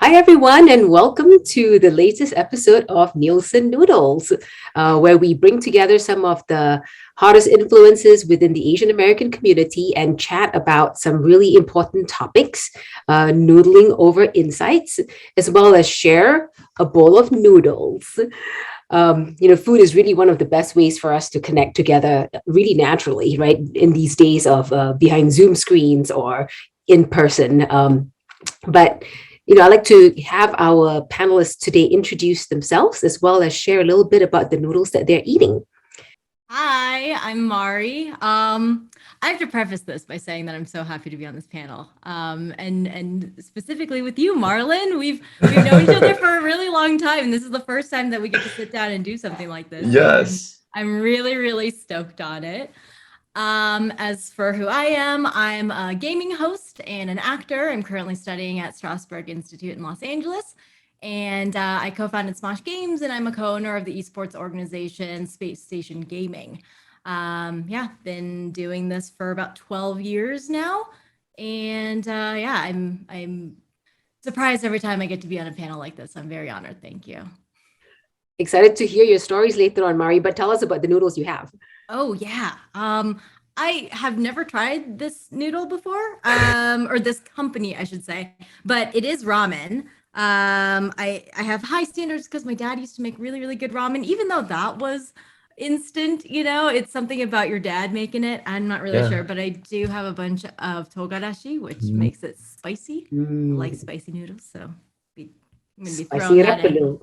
Hi, everyone, and welcome to the latest episode of Nielsen Noodles, where we bring together some of the hottest influences within the Asian American community and chat about some really important topics, noodling over insights, as well as share a bowl of noodles. Food is really one of the best ways for us to connect together really naturally, right? In these days of behind Zoom screens or in person. But I'd like to have our panelists today introduce themselves as well as share a little bit about the noodles that they're eating. Hi, I'm Mari. I have to preface this by saying that I'm so happy to be on this panel. And specifically with you, Marlon. We've known each other for a really long time, and this is the first time that we get to sit down and do something like this. So I'm Yes. I'm really, really stoked on it. As for who I am, I'm a gaming host and an actor. I'm currently studying at Strasberg Institute in Los Angeles. And I co founded Smosh Games, and I'm a co owner of the esports organization Space Station Gaming. Yeah, been doing this for about 12 years now. And yeah, I'm surprised every time I get to be on a panel like this. I'm very honored. Thank you. Excited to hear your stories later on, Mari, but tell us about the noodles you have. Oh yeah. I have never tried this noodle before, or this company, I should say, but it is ramen. I have high standards because my dad used to make really, really good ramen, even though that was instant, it's something about your dad making it. I'm not really Yeah. sure, but I do have a bunch of togarashi, which Mhm. makes it spicy. I like Mm, spicy noodles, so I'm gonna be throwing spicy that in. rapalo.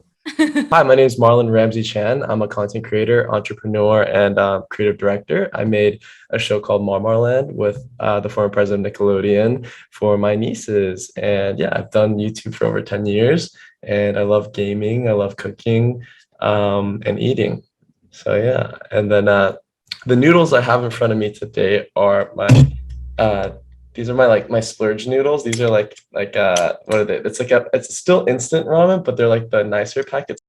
Hi, my name is Marlon Ramsey Chan. I'm a content creator, entrepreneur, and creative director. I made a show called Marmarland with the former president of Nickelodeon for my nieces. And yeah, I've done YouTube for over 10 years, and I love gaming, I love cooking, and eating. So yeah, and then the noodles I have in front of me today are uh these are my splurge noodles. These are what are they? It's still instant ramen, but they're like the nicer packets.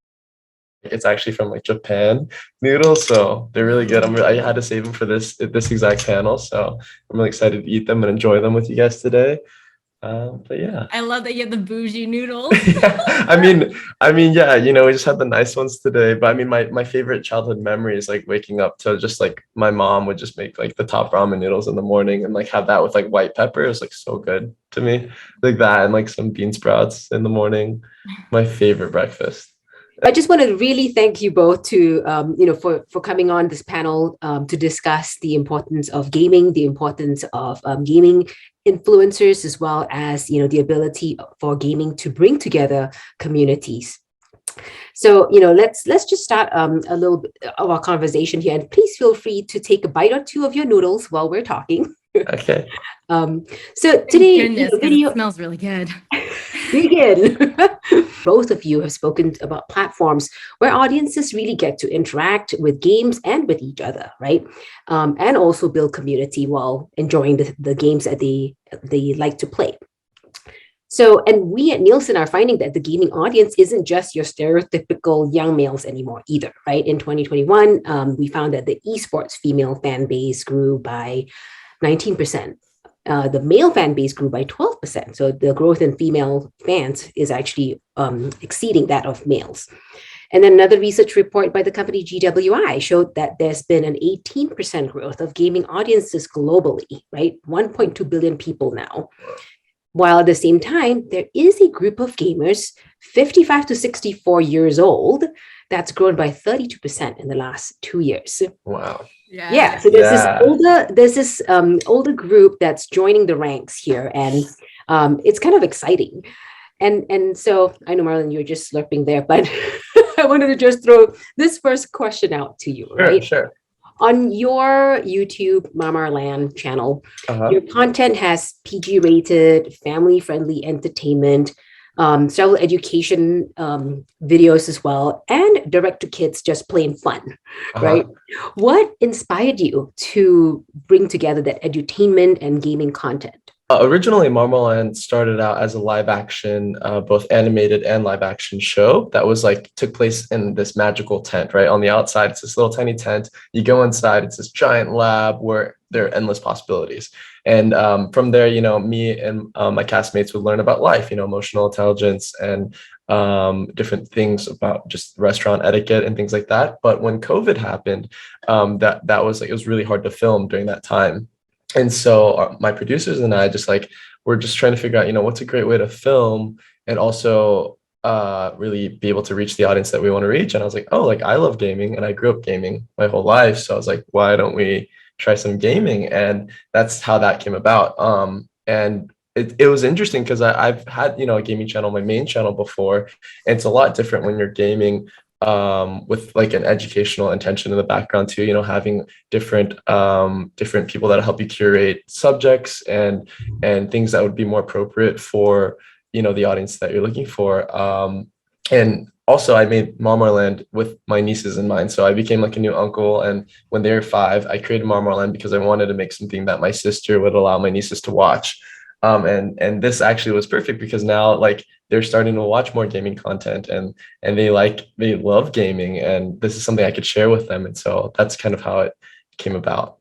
It's actually from like Japan noodles, so they're really good. I had to save them for this exact panel, so I'm really excited to eat them and enjoy them with you guys today. But yeah. I love that you have the bougie noodles. Yeah, yeah, we just had the nice ones today. But I mean, my favorite childhood memory is like waking up to just like my mom would just make like the top ramen noodles in the morning and like have that with like white pepper. It was like so good to me, like that and like some bean sprouts in the morning. My favorite breakfast. I just want to really thank you both for coming on this panel to discuss the importance of gaming, the importance of gaming influencers, as well as the ability for gaming to bring together communities. So let's just start a little bit of our conversation here, and please feel free to take a bite or two of your noodles while we're talking. Okay. um, so Thank today, goodness, because it video smells really good. begin. Both of you have spoken about platforms where audiences really get to interact with games and with each other, right? And also build community while enjoying the games that they like to play. So, and we at Nielsen are finding that the gaming audience isn't just your stereotypical young males anymore either, right? In 2021, we found that the esports female fan base grew by 19%. The male fan base grew by 12%. So the growth in female fans is actually exceeding that of males. And then another research report by the company GWI showed that there's been an 18% growth of gaming audiences globally, right? 1.2 billion people now. While at the same time, there is a group of gamers 55 to 64 years old that's grown by 32% in the last 2 years. Wow. Yeah, Yeah. so Yeah. there's this older group that's joining the ranks here, and it's kind of exciting. And so I know, Marlon, you're just slurping there, but I wanted to just throw this first question out to you, Sure, right? sure. On your YouTube Mama Land channel, Uh-huh. your content has PG rated, family friendly entertainment, several education videos as well, and direct to kids, just plain fun, right? Uh-huh. What inspired you to bring together that edutainment and gaming content? Originally, Marmaland started out as a live action, both animated and live action show that was like took place in this magical tent, right? On the outside, it's this little tiny tent. You go inside, it's this giant lab where there are endless possibilities. And from there, me and my castmates would learn about life, emotional intelligence and different things about just restaurant etiquette and things like that. But when COVID happened, that was like, it was really hard to film during that time. And so my producers and I just like, we're just trying to figure out, what's a great way to film and also really be able to reach the audience that we want to reach. And I was like, oh, like I love gaming and I grew up gaming my whole life. So I was like, why don't we try some gaming? And that's how that came about. And it was interesting because I've had, a gaming channel, my main channel before. And it's a lot different when you're gaming with like an educational intention in the background too, having different people that help you curate subjects and things that would be more appropriate for the audience that you're looking for. And also I made Marmarland with my nieces in mind, so I became like a new uncle. And when they were 5, I created Marmarland because I wanted to make something that my sister would allow my nieces to watch. And this actually was perfect because now like they're starting to watch more gaming content and they love gaming, and this is something I could share with them. And so that's kind of how it came about.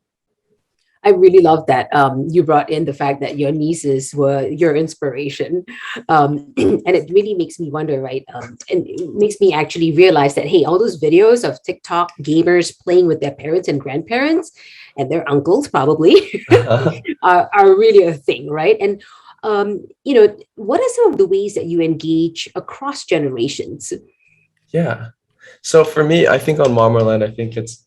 I really love that you brought in the fact that your nieces were your inspiration. And it really makes me wonder, right? And it makes me actually realize that, hey, all those videos of TikTok gamers playing with their parents and grandparents and their uncles probably are really a thing, right? And, what are some of the ways that you engage across generations? Yeah. So for me, I think on Marmarland, I think it's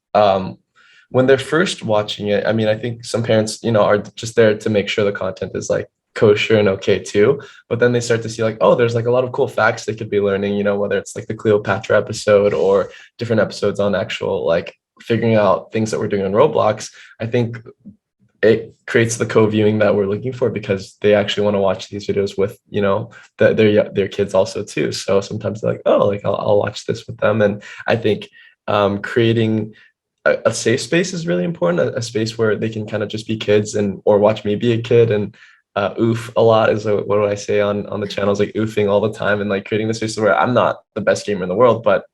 when they're first watching it, I mean, I think some parents, are just there to make sure the content is like kosher and okay too. But then they start to see like, oh, there's like a lot of cool facts they could be learning, whether it's like the Cleopatra episode or different episodes on actual like figuring out things that we're doing on Roblox. I think it creates the co-viewing that we're looking for because they actually want to watch these videos with, their kids also too. So sometimes they're like, oh, like I'll watch this with them. And I think creating a safe space is really important, a space where they can kind of just be kids and or watch me be a kid and oof a lot is what do I say on the channels, like oofing all the time and like creating the space where I'm not the best gamer in the world, but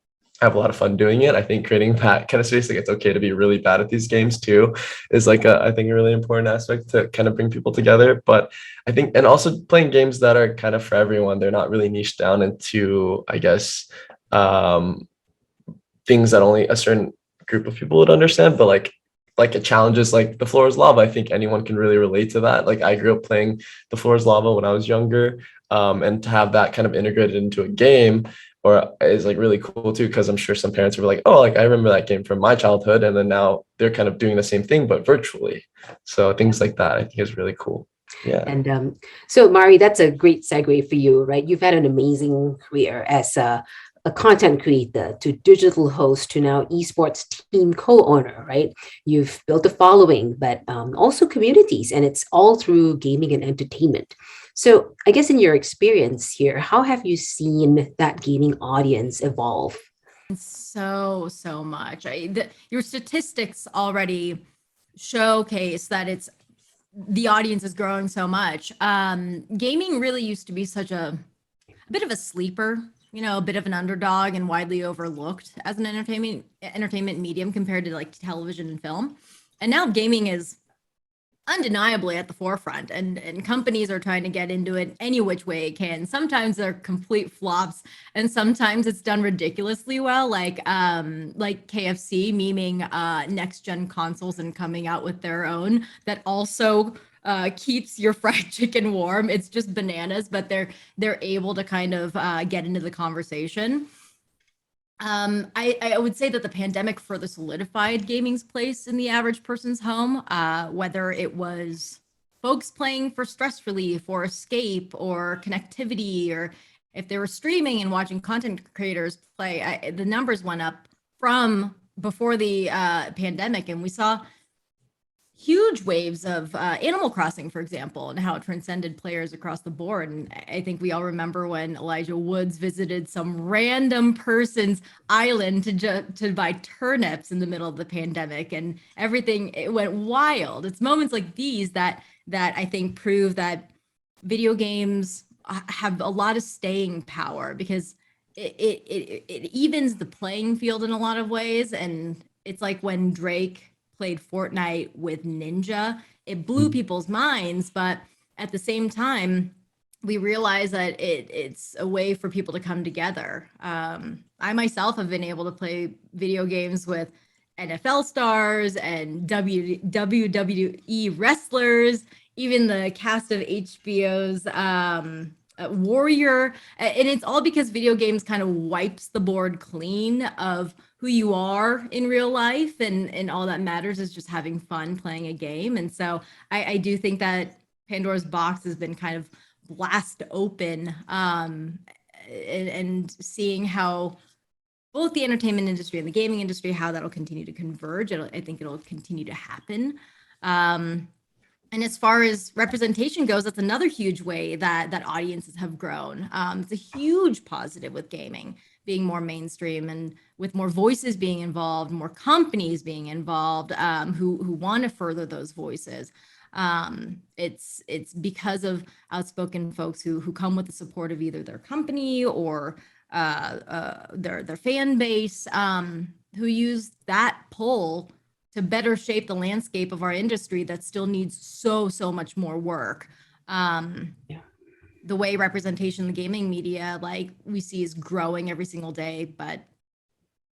I have a lot of fun doing it. I think creating that kind of space, like it's okay to be really bad at these games too, is like I think a really important aspect to kind of bring people together. But I think, and also playing games that are kind of for everyone. They're not really niched down into, I guess, things that only a certain group of people would understand, but like it challenges like the floor is lava. I think anyone can really relate to that. Like I grew up playing the floor is lava when I was younger, and to have that kind of integrated into a game or is like really cool too, because I'm sure some parents were like, oh, like I remember that game from my childhood, and then now they're kind of doing the same thing but virtually. So things like that I think is really cool. Yeah. And so, Mari, that's a great segue for you, right? You've had an amazing career as a content creator to digital host to now esports team co-owner, right? You've built a following, but also communities, and it's all through gaming and entertainment. So, I guess in your experience here, how have you seen that gaming audience evolve? So much. Your statistics already showcase that the audience is growing so much. Gaming really used to be such a bit of a sleeper, a bit of an underdog and widely overlooked as an entertainment medium compared to like television and film. And now gaming is undeniably at the forefront, and companies are trying to get into it any which way it can. Sometimes they're complete flops and sometimes it's done ridiculously well, like KFC memeing next gen consoles and coming out with their own that also keeps your fried chicken warm. It's just bananas, but they're able to kind of get into the conversation. I would say that the pandemic further solidified gaming's place in the average person's home, whether it was folks playing for stress relief or escape or connectivity, or if they were streaming and watching content creators play. The numbers went up from before the pandemic, and we saw huge waves of Animal Crossing, for example, and how it transcended players across the board. And I think we all remember when Elijah Woods visited some random person's island to buy turnips in the middle of the pandemic, and everything, it went wild. It's moments like these that I think prove that video games have a lot of staying power, because it evens the playing field in a lot of ways. And it's like when Drake played Fortnite with Ninja. It blew people's minds, but at the same time, we realize that it's a way for people to come together. I myself have been able to play video games with NFL stars and WWE wrestlers, even the cast of HBO's Warrior. And it's all because video games kind of wipes the board clean of who you are in real life. And all that matters is just having fun playing a game. And so I do think that Pandora's box has been kind of blast open, and seeing how both the entertainment industry and the gaming industry, how that'll continue to converge. I think it'll continue to happen. And as far as representation goes, that's another huge way that audiences have grown. It's a huge positive with gaming being more mainstream and with more voices being involved, more companies being involved, who want to further those voices. It's because of outspoken folks who come with the support of either their company or their fan base, who use that pull to better shape the landscape of our industry that still needs so much more work. The way representation in the gaming media, like we see, is growing every single day, but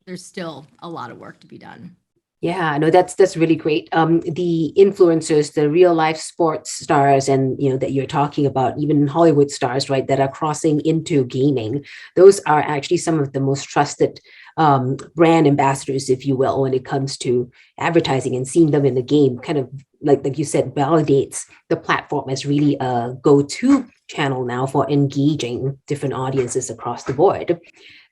there's still a lot of work to be done. Yeah, no, that's really great. The influencers, the real life sports stars, and that you're talking about, even Hollywood stars, right, that are crossing into gaming. Those are actually some of the most trusted brand ambassadors, if you will, when it comes to advertising, and seeing them in the game, kind of like you said, validates the platform as really a go-to channel now for engaging different audiences across the board.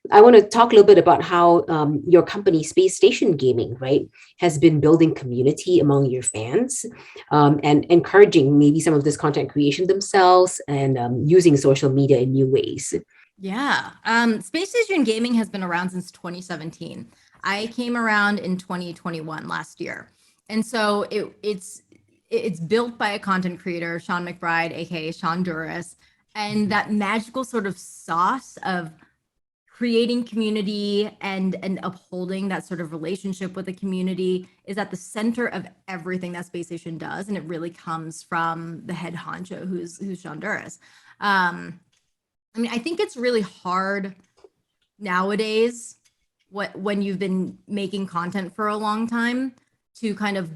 I want to talk a little bit about how your company, Space Station Gaming, right, has been building community among your fans, and encouraging maybe some of this content creation themselves, and using social media in new ways. Yeah. Space Station Gaming has been around since 2017. I came around in 2021 last year. And so it's built by a content creator, Sean McBride, aka Sean Duras, and that magical sort of sauce of creating community and upholding that sort of relationship with the community is at the center of everything that Space Station does, and it really comes from the head honcho, who's Sean Duras. I mean, I think it's really hard nowadays, when you've been making content for a long time, to kind of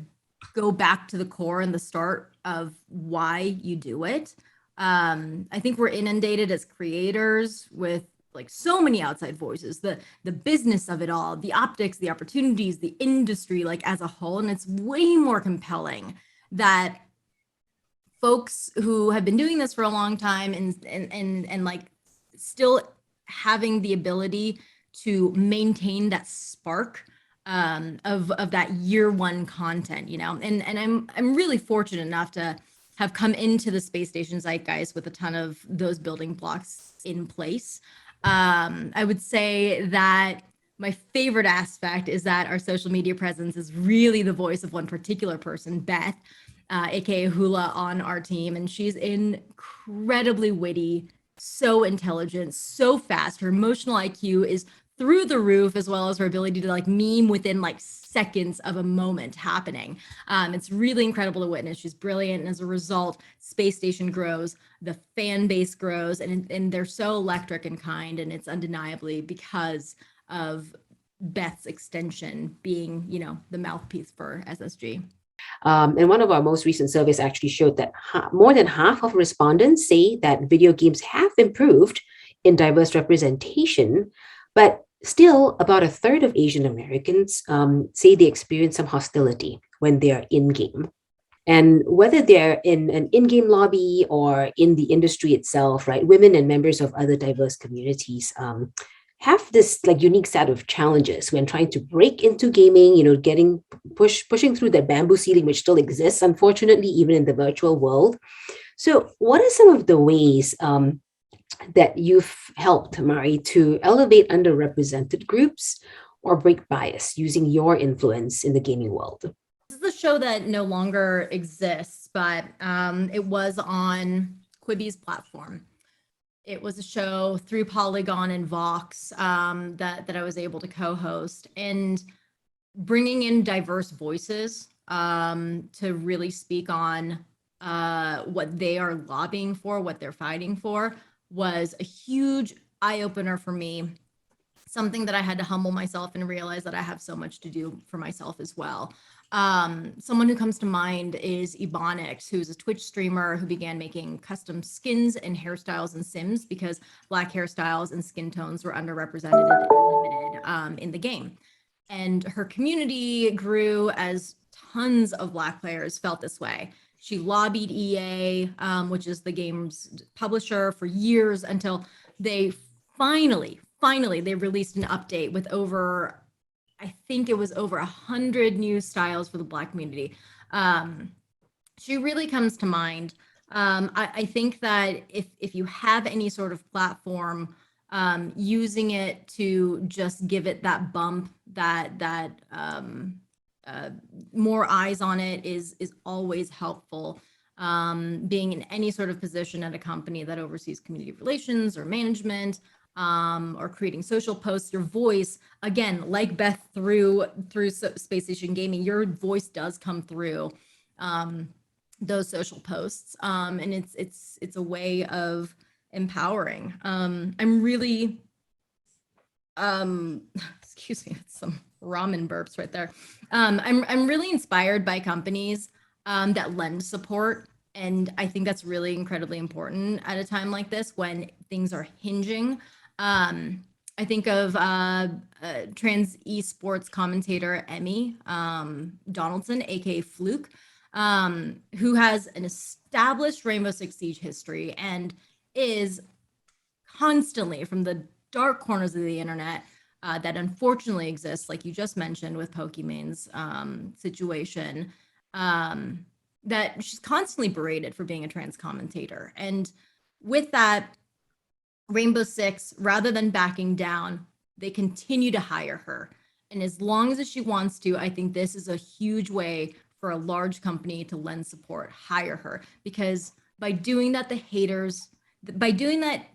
go back to the core and the start of why you do it. I think we're inundated as creators with like so many outside voices, the business of it all, the optics, the opportunities, the industry, like as a whole. And it's way more compelling that folks who have been doing this for a long time and like still having the ability to maintain that spark of that year one content, and I'm really fortunate enough to have come into the Space Station zeitgeist with a ton of those building blocks in place. I would say that my favorite aspect is that our social media presence is really the voice of one particular person, Beth, aka Hula, on our team. And she's incredibly witty, so intelligent, so fast. Her emotional IQ is through the roof, as well as her ability to like meme within like seconds of a moment happening. It's really incredible to witness. She's brilliant. And as a result, Space Station grows, the fan base grows, and they're so electric and kind. And it's undeniably because of Beth's extension being, the mouthpiece for SSG. And one of our most recent surveys actually showed that more than half of respondents say that video games have improved in diverse representation, but still about a third of Asian Americans say they experience some hostility when they are in-game. And whether they're in an in-game lobby or in the industry itself, right, women and members of other diverse communities have this like unique set of challenges when trying to break into gaming, pushing through that bamboo ceiling, which still exists, unfortunately, even in the virtual world. So what are some of the ways that you've helped, Mari, to elevate underrepresented groups or break bias using your influence in the gaming world? This is a show that no longer exists, but it was on Quibi's platform. It was a show through Polygon and Vox that I was able to co-host. And bringing in diverse voices to really speak on what they are lobbying for, what they're fighting for, was a huge eye opener for me. Something that I had to humble myself and realize that I have so much to do for myself as well. Someone who comes to mind is Ebonix, who's a Twitch streamer who began making custom skins and hairstyles in Sims because Black hairstyles and skin tones were underrepresented and limited in the game. And her community grew as tons of Black players felt this way. She lobbied EA, which is the game's publisher, for years until they finally they released an update with over, I think it was over 100 new styles for the Black community. She really comes to mind. I think that if you have any sort of platform, using it to just give it that bump, that more eyes on it is always helpful. Being in any sort of position at a company that oversees community relations or management, or creating social posts, your voice, again, like Beth through Space Station Gaming, your voice does come through those social posts, and it's a way of empowering. I'm really, excuse me, some ramen burps right there. I'm really inspired by companies that lend support. And I think that's really incredibly important at a time like this when things are hinging. I think of trans esports commentator Emmy Donaldson, aka Fluke, who has an established Rainbow Six Siege history and is constantly from the dark corners of the internet that unfortunately exists, like you just mentioned with Pokemon's situation, that she's constantly berated for being a trans commentator. And with that, Rainbow Six, rather than backing down, they continue to hire her. And as long as she wants to, I think this is a huge way for a large company to lend support, hire her. Because by doing that,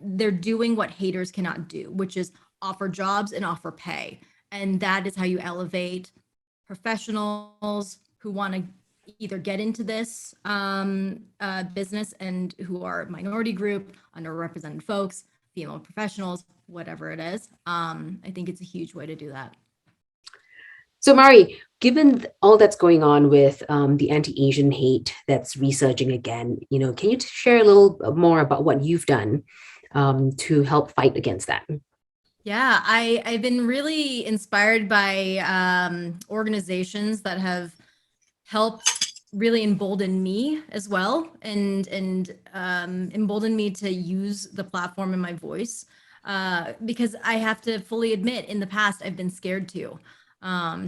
they're doing what haters cannot do, which is offer jobs and offer pay. And that is how you elevate professionals who want to either get into this business and who are minority group, underrepresented folks, female professionals, whatever it is. I think it's a huge way to do that. So Mari, given all that's going on with the anti-Asian hate that's resurging again, can you share a little more about what you've done to help fight against that? Yeah, I've been really inspired by organizations that have helped really embolden me as well, and embolden me to use the platform and my voice, because I have to fully admit, in the past, I've been scared to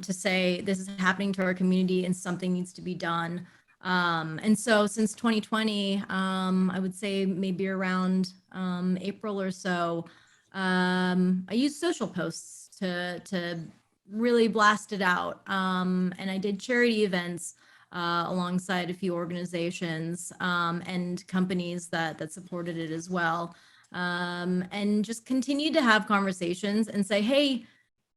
say this is happening to our community and something needs to be done. And so since 2020, I would say maybe around April or so, I used social posts to really blast it out. And I did charity events alongside a few organizations and companies that supported it as well. And just continued to have conversations and say, hey,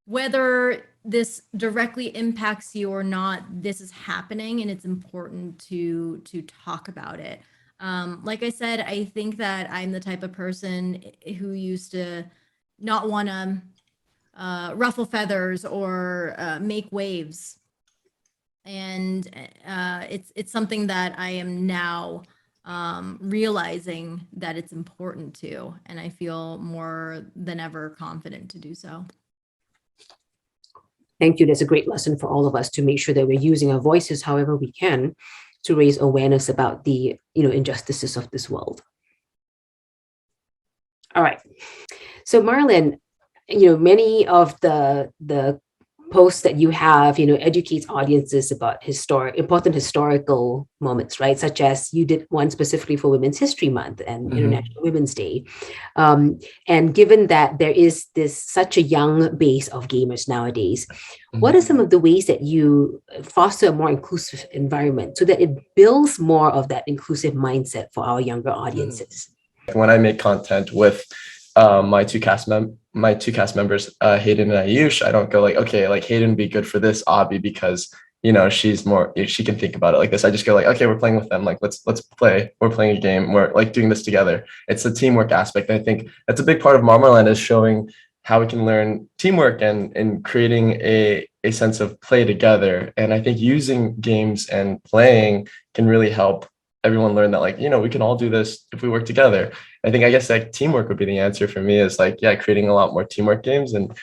whether this directly impacts you or not, this is happening and it's important to talk about it. Like I said, I think that I'm the type of person who used to not want to ruffle feathers or make waves. And it's something that I am now realizing that it's important to, and I feel more than ever confident to do so. Thank you. That's a great lesson for all of us to make sure that we're using our voices however we can to raise awareness about the injustices of this world. All right. So Marlon, many of the posts that you have, educates audiences about important historical moments, right? Such as you did one specifically for Women's History Month and International Women's Day. And given that there is such a young base of gamers nowadays, what are some of the ways that you foster a more inclusive environment so that it builds more of that inclusive mindset for our younger audiences? When I make content with my two cast members, Hayden and Ayush, I don't go like, okay, like Hayden would be good for this obby because she can think about it like this. I just go like, okay, we're playing with them. Like, let's play. We're playing a game. We're like doing this together. It's the teamwork aspect. I think that's a big part of Marmarland, is showing how we can learn teamwork and creating a sense of play together. And I think using games and playing can really help everyone learn that, like, we can all do this if we work together. I guess like teamwork would be the answer for me, is like, yeah, creating a lot more teamwork games. And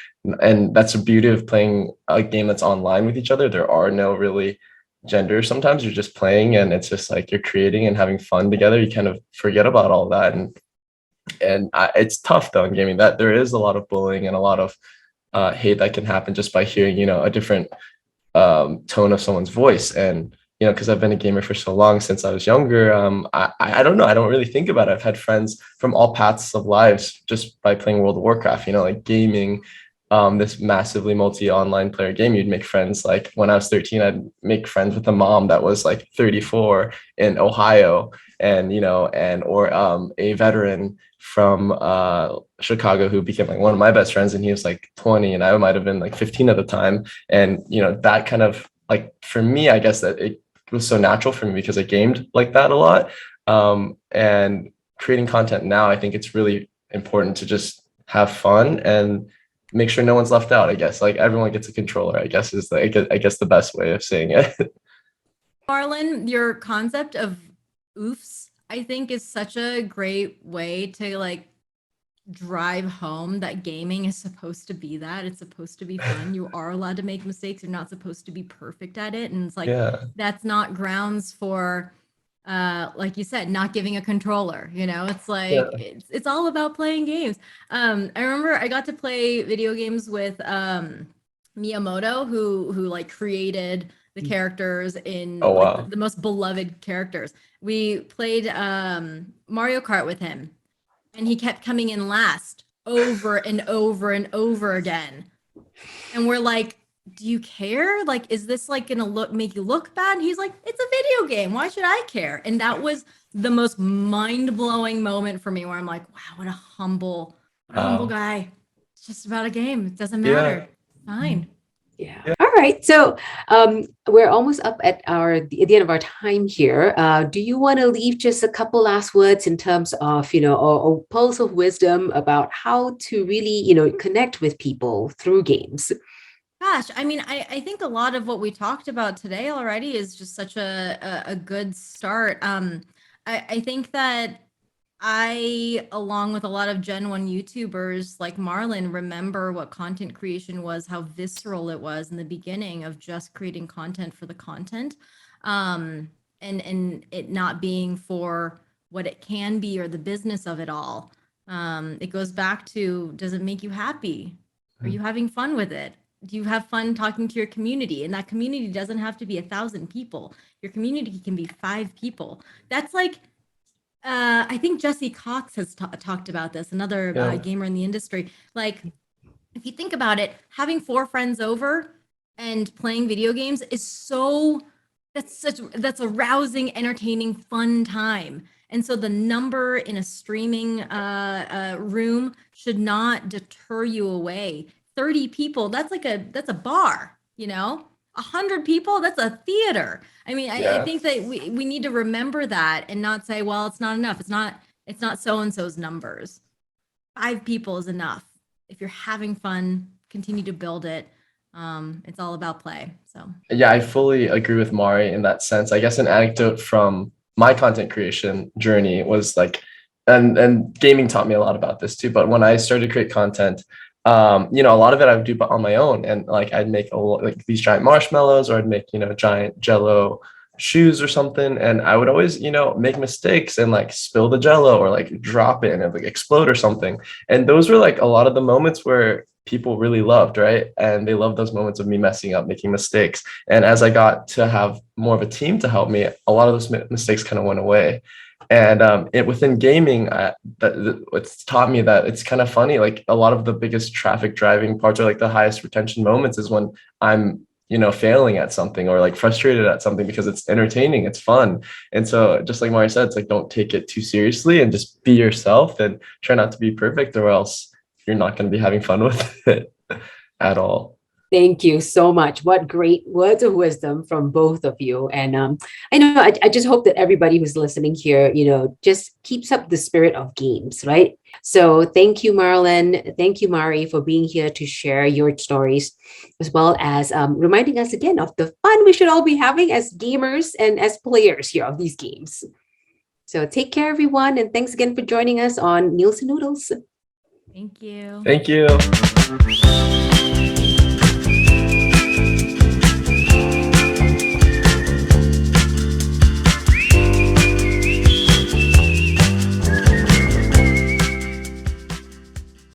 that's the beauty of playing a game that's online with each other. There are no really genders. Sometimes you're just playing and it's just like you're creating and having fun together. You kind of forget about all that. It's tough though in gaming, that there is a lot of bullying and a lot of hate that can happen just by hearing, a different tone of someone's voice. And because I've been a gamer for so long, since I was younger, I don't know, I don't really think about it. I've had friends from all paths of lives just by playing World of Warcraft, like gaming, this massively online player game. You'd make friends. Like when I was 13, I'd make friends with a mom that was like 34 in Ohio, or a veteran from Chicago who became like one of my best friends, and he was like 20 and I might have been like 15 at the time. And that kind of, like, for me, I guess that it was so natural for me because I gamed like that a lot. And creating content now, I think it's really important to just have fun and make sure no one's left out. I guess like everyone gets a controller, I guess is the best way of saying it. Marlon, your concept of oofs, I think, is such a great way to like drive home that gaming is supposed to be that. It's supposed to be fun. You are allowed to make mistakes. You're not supposed to be perfect at it. And it's like, that's not grounds for, like you said, not giving a controller, it's like, it's all about playing games. I remember I got to play video games with Miyamoto, who like created the characters in like, the most beloved characters. We played Mario Kart with him, and he kept coming in last over and over and over again. And we're like, do you care? Like, is this like gonna make you look bad? And he's like, it's a video game. Why should I care? And that was the most mind-blowing moment for me, where I'm like, wow, what a humble guy. It's just about a game. It doesn't matter. Fine. Yeah. All right. So we're almost up at the end of our time here. Do you want to leave just a couple last words in terms of, or pearls of wisdom about how to really, connect with people through games? Gosh, I mean, I think a lot of what we talked about today already is just such a good start. I think that I, along with a lot of Gen 1 YouTubers like Marlon, remember what content creation was, how visceral it was in the beginning of just creating content for the content, and it not being for what it can be or the business of it all. It goes back to, does it make you happy? Are you having fun with it? Do you have fun talking to your community? And that community doesn't have to be 1,000 people. Your community can be 5 people. That's like, I think Jesse Cox has talked about this, another gamer in the industry. Like, if you think about it, having 4 friends over and playing video games is that's a rousing, entertaining, fun time. And so the number in a streaming room should not deter you away. 30 people, that's a bar, 100 people, that's a theater. I mean, I think that we need to remember that and not say, well, it's not enough. It's not so-and-so's numbers. 5 people is enough. If you're having fun, continue to build it. It's all about play. So yeah, I fully agree with Mari in that sense. I guess an anecdote from my content creation journey was like, and gaming taught me a lot about this too, but when I started to create content, a lot of it I would do on my own, and like I'd make like these giant marshmallows, or I'd make giant Jello shoes or something, and I would always make mistakes and like spill the Jello or like drop it and it like explode or something. And those were like a lot of the moments where people really loved, right? And they loved those moments of me messing up, making mistakes. And as I got to have more of a team to help me, a lot of those mistakes kind of went away. And within gaming, it's taught me that it's kind of funny. Like a lot of the biggest traffic driving parts, or like the highest retention moments, is when I'm failing at something or like frustrated at something because it's entertaining, it's fun. And so just like Mari said, it's like, don't take it too seriously and just be yourself and try not to be perfect, or else you're not going to be having fun with it at all. Thank you so much. What great words of wisdom from both of you. And I know I just hope that everybody who's listening here, just keeps up the spirit of games, right? So thank you, Marlon. Thank you, Mari, for being here to share your stories, as well as reminding us again of the fun we should all be having as gamers and as players here of these games. So take care, everyone. And thanks again for joining us on Meals and Noodles. Thank you. Thank you.